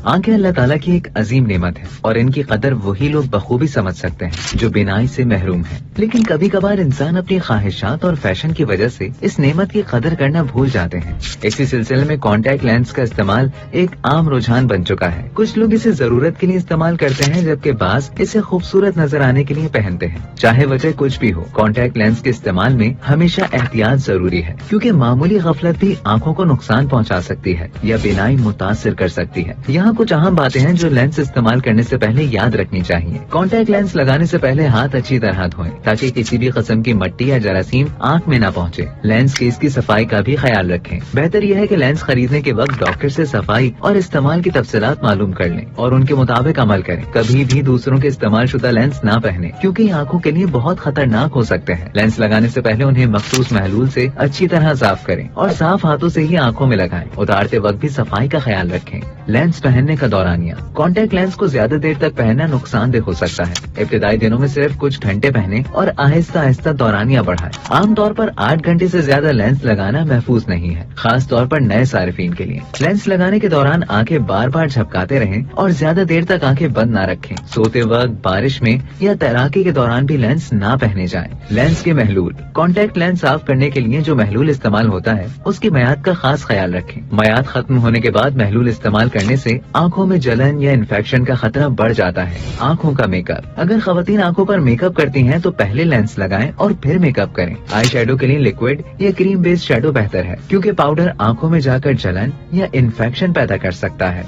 آنکھیں اللہ تعالیٰ کی ایک عظیم نعمت ہے اور ان کی قدر وہی لوگ بخوبی سمجھ سکتے ہیں جو بینائی سے محروم ہیں، لیکن کبھی کبھار انسان اپنی خواہشات اور فیشن کی وجہ سے اس نعمت کی قدر کرنا بھول جاتے ہیں۔ اسی سلسلے میں کانٹیکٹ لینس کا استعمال ایک عام رجحان بن چکا ہے۔ کچھ لوگ اسے ضرورت کے لیے استعمال کرتے ہیں جبکہ بعض اسے خوبصورت نظر آنے کے لیے پہنتے ہیں۔ چاہے وجہ کچھ بھی ہو، کانٹیکٹ لینس کے استعمال میں ہمیشہ احتیاط ضروری ہے، کیونکہ معمولی غفلت بھی آنکھوں کو نقصان پہنچا سکتی ہے یا بینائی متاثر کر سکتی ہے۔ یہاں کچھ اہم باتیں ہیں جو لینس استعمال کرنے سے پہلے یاد رکھنی چاہیے۔ کانٹیکٹ لینس لگانے سے پہلے ہاتھ اچھی طرح دھوئیں تاکہ کسی بھی قسم کی مٹی یا جراثیم آنکھ میں نہ پہنچے۔ لینس کیس کی صفائی کا بھی خیال رکھیں۔ بہتر یہ ہے کہ لینس خریدنے کے وقت ڈاکٹر سے صفائی اور استعمال کی تفصیلات معلوم کر لیں اور ان کے مطابق عمل کریں۔ کبھی بھی دوسروں کے استعمال شدہ لینس نہ پہنیں کیونکہ یہ آنکھوں کے لیے بہت خطرناک ہو سکتے ہیں۔ لینس لگانے سے پہلے انہیں مخصوص محلول سے اچھی طرح صاف کریں اور صاف ہاتھوں سے ہی آنکھوں میں لگائیں۔ اتارتے وقت بھی صفائی کا خیال رکھیں۔ لینس پہننے کا دورانیہ، کانٹیکٹ لینس کو زیادہ دیر تک پہننا نقصان دہ ہو سکتا ہے۔ ابتدائی دنوں میں صرف کچھ گھنٹے پہنیں اور آہستہ آہستہ دورانیہ بڑھائیں۔ عام طور پر 8 گھنٹے سے زیادہ لینس لگانا محفوظ نہیں ہے، خاص طور پر نئے صارفین کے لیے۔ لینس لگانے کے دوران آنکھیں بار بار جھپکاتے رہیں اور زیادہ دیر تک آنکھیں بند نہ رکھیں۔ سوتے وقت، بارش میں یا تیراکی کے دوران بھی لینس نہ پہنے جائیں۔ لینس کے محلول، کانٹیکٹ لینس صاف کرنے کے لیے جو محلول استعمال ہوتا ہے اس کی میعاد کا خاص خیال رکھیں۔ میعاد ختم ہونے کے بعد محلول استعمال کرنے سے آنکھوں میں جلن یا انفیکشن کا خطرہ بڑھ جاتا ہے۔ آنکھوں کا میک اپ، اگر خواتین آنکھوں پر میک اپ کرتی ہیں تو پہلے لینس لگائیں اور پھر میک اپ کریں۔ آئی شیڈو کے لیے لیکوڈ یا کریم بیس شیڈو بہتر ہے کیونکہ پاؤڈر آنکھوں میں جا کر جلن یا انفیکشن پیدا کر سکتا ہے۔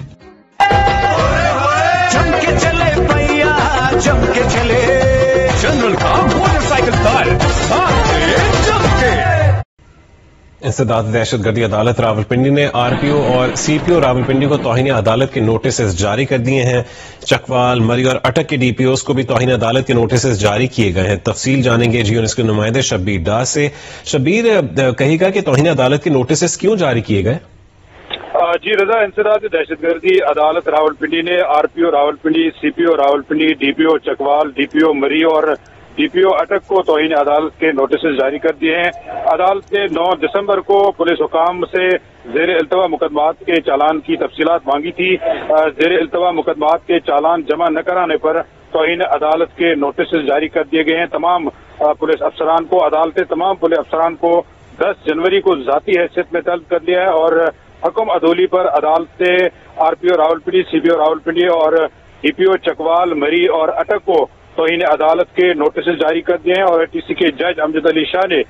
جم کے چلے پیا، جم کے چلے جنرل کا موٹر سائیکل ٹائر، جم کے۔ انسداد دہشت گردی عدالت راولپنڈی نے آر پی او اور سی پی او راولپنڈی کو توہین عدالت کے نوٹسز جاری کر دیے ہیں۔ چکوال، مری اور اٹک کے ڈی پی اوز کو بھی توہین عدالت کے نوٹسز جاری کیے گئے ہیں۔ تفصیل جانیں گے جی اس کے نمائندے شبیر ڈار سے۔ شبیر، کہے گا کہ توہین عدالت کے نوٹسز کیوں جاری کیے گئے؟ جی رضا، انسداد دہشت گردی عدالت راولپنڈی نے آر پی او راولپنڈی، سی پی او راولپنڈی، ڈی پی او چکوال، ڈی پی او مری اور ڈی پی او اٹک کو توہین عدالت کے نوٹسز جاری کر دیے ہیں۔ عدالت نے 9 دسمبر کو پولیس حکام سے زیر التوا مقدمات کے چالان کی تفصیلات مانگی تھی۔ زیر التوا مقدمات کے چالان جمع نہ کرانے پر توہین عدالت کے نوٹسز جاری کر دیے گئے ہیں۔ تمام پولیس افسران کو عدالت نے تمام پولیس افسران کو 10 جنوری کو ذاتی حیثیت میں طلب کر لیا ہے اور حکم عدولی پر عدالت نے آر پی او راولپنڈی، سی پی او راولپنڈی اور ڈی پی او چکوال، مری اور اٹک کو توہین عدالت کے نوٹسز جاری کر دیے ہیں اور ٹی سی کے جج امجد علی شاہ نے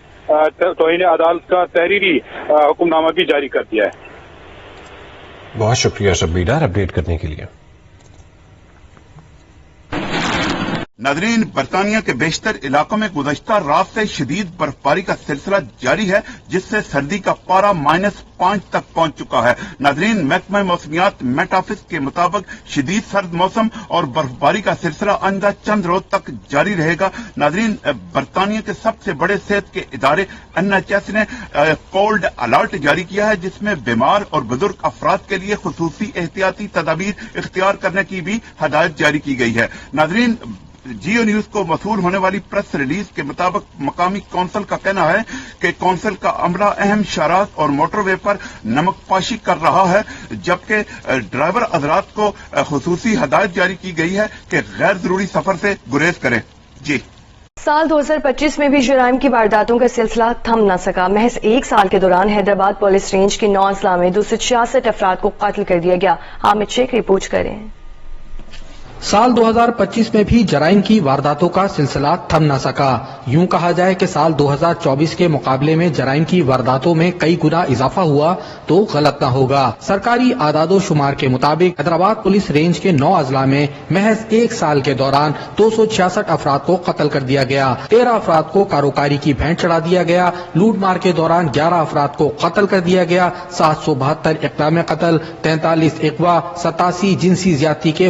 توہین عدالت کا تحریری حکم نامہ بھی جاری کر دیا ہے۔ بہت شکریہ شبیر ڈار اپڈیٹ کرنے کے لیے۔ ناظرین، برطانیہ کے بیشتر علاقوں میں گزشتہ رات سے شدید برفباری کا سلسلہ جاری ہے جس سے سردی کا پارہ -5 تک پہنچ چکا ہے۔ ناظرین، محکمہ موسمیات میٹ آفس کے مطابق شدید سرد موسم اور برفباری کا سلسلہ آئندہ چند روز تک جاری رہے گا۔ ناظرین، برطانیہ کے سب سے بڑے صحت کے ادارے NHS نے کولڈ الرٹ جاری کیا ہے جس میں بیمار اور بزرگ افراد کے لیے خصوصی احتیاطی تدابیر اختیار کرنے کی بھی ہدایت جاری کی گئی ہے۔ ناظرین، جیو نیوز کو موصول ہونے والی پریس ریلیز کے مطابق مقامی کونسل کا کہنا ہے کہ کونسل کا عملہ اہم شاہراہ اور موٹر وے پر نمک پاشی کر رہا ہے، جبکہ ڈرائیور حضرات کو خصوصی ہدایت جاری کی گئی ہے کہ غیر ضروری سفر سے گریز کریں۔ جی، سال 2025 میں بھی جرائم کی وارداتوں کا سلسلہ تھم نہ سکا۔ محض 1 سال کے دوران حیدرآباد پولیس رینج کے 9 اضلاع میں 266 افراد کو قتل کر دیا گیا۔ حامد شیخ رپورٹ کریں۔ سال 2025 میں بھی جرائم کی وارداتوں کا سلسلہ تھم نہ سکا۔ یوں کہا جائے کہ سال 2024 کے مقابلے میں جرائم کی وارداتوں میں کئی گنا اضافہ ہوا تو غلط نہ ہوگا۔ سرکاری اعداد و شمار کے مطابق حیدرآباد پولیس رینج کے 9 اضلاع میں محض 1 سال کے دوران 266 افراد کو قتل کر دیا گیا، 13 افراد کو کاروکاری کی بھینٹ چڑھا دیا گیا، لوٹ مار کے دوران 11 افراد کو قتل کر دیا گیا، 772 اقدام قتل، 43 اغوا، 87 جنسی زیادتی کے